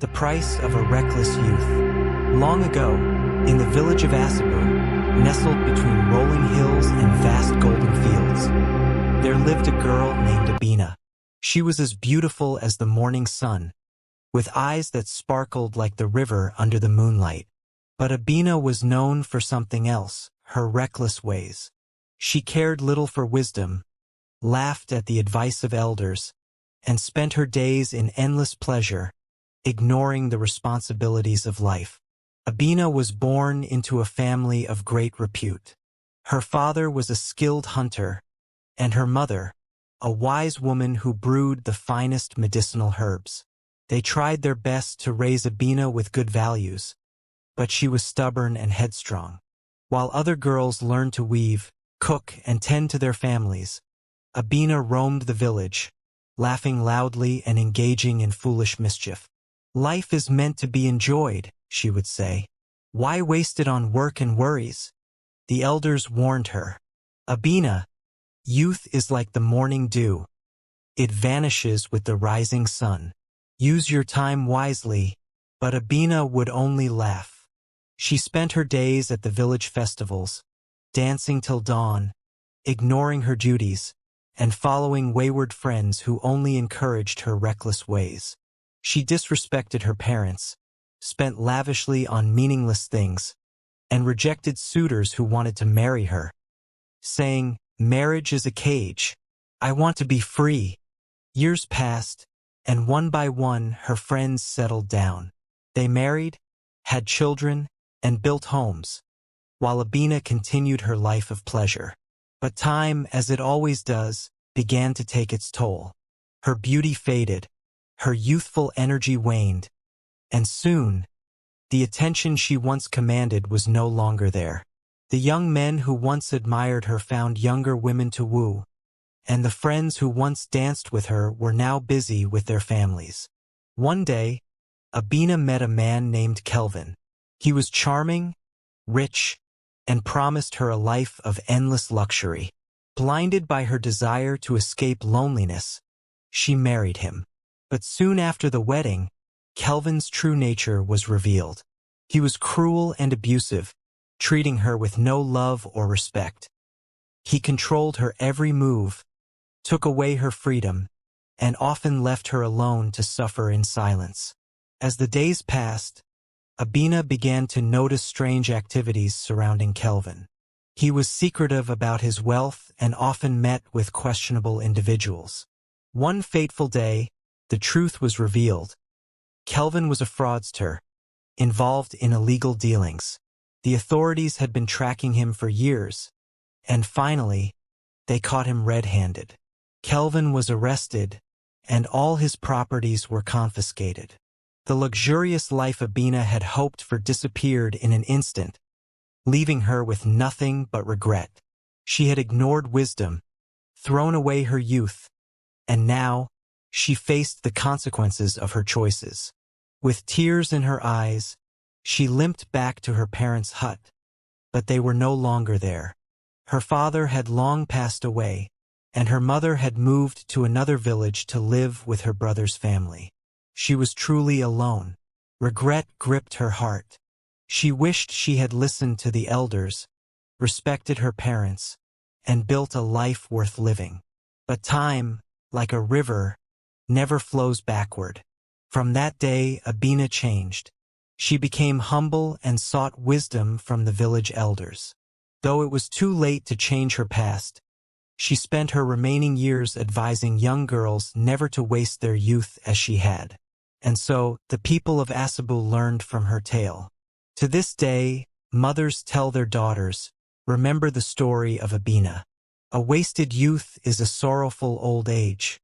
The price of a reckless youth. Long ago, in the village of Asabu, nestled between rolling hills and vast golden fields, there lived a girl named Abina. She was as beautiful as the morning sun, with eyes that sparkled like the river under the moonlight. But Abina was known for something else, her reckless ways. She cared little for wisdom, laughed at the advice of elders, and spent her days in endless pleasure, ignoring the responsibilities of life. Abina was born into a family of great repute. Her father was a skilled hunter, and her mother, a wise woman who brewed the finest medicinal herbs. They tried their best to raise Abina with good values, but she was stubborn and headstrong. While other girls learned to weave, cook, and tend to their families, Abina roamed the village, laughing loudly and engaging in foolish mischief. "Life is meant to be enjoyed," she would say. "Why waste it on work and worries?" The elders warned her. "Abina, youth is like the morning dew. It vanishes with the rising sun. Use your time wisely." But Abina would only laugh. She spent her days at the village festivals, dancing till dawn, ignoring her duties, and following wayward friends who only encouraged her reckless ways. She disrespected her parents, spent lavishly on meaningless things, and rejected suitors who wanted to marry her, saying, "Marriage is a cage. I want to be free." Years passed, and one by one her friends settled down. They married, had children, and built homes, while Abina continued her life of pleasure. But time, as it always does, began to take its toll. Her beauty faded, her youthful energy waned, and soon, the attention she once commanded was no longer there. The young men who once admired her found younger women to woo, and the friends who once danced with her were now busy with their families. One day, Abina met a man named Kelvin. He was charming, rich, and promised her a life of endless luxury. Blinded by her desire to escape loneliness, she married him. But soon after the wedding, Kelvin's true nature was revealed. He was cruel and abusive, treating her with no love or respect. He controlled her every move, took away her freedom, and often left her alone to suffer in silence. As the days passed, Abina began to notice strange activities surrounding Kelvin. He was secretive about his wealth and often met with questionable individuals. One fateful day, the truth was revealed. Kelvin was a fraudster, involved in illegal dealings. The authorities had been tracking him for years, and finally, they caught him red-handed. Kelvin was arrested, and all his properties were confiscated. The luxurious life Abina had hoped for disappeared in an instant, leaving her with nothing but regret. She had ignored wisdom, thrown away her youth, and now she faced the consequences of her choices. With tears in her eyes, she limped back to her parents' hut, but they were no longer there. Her father had long passed away, and her mother had moved to another village to live with her brother's family. She was truly alone. Regret gripped her heart. She wished she had listened to the elders, respected her parents, and built a life worth living. But time, like a river, never flows backward. From that day, Abina changed. She became humble and sought wisdom from the village elders. Though it was too late to change her past, she spent her remaining years advising young girls never to waste their youth as she had. And so, the people of Asabu learned from her tale. To this day, mothers tell their daughters, "Remember the story of Abina. A wasted youth is a sorrowful old age."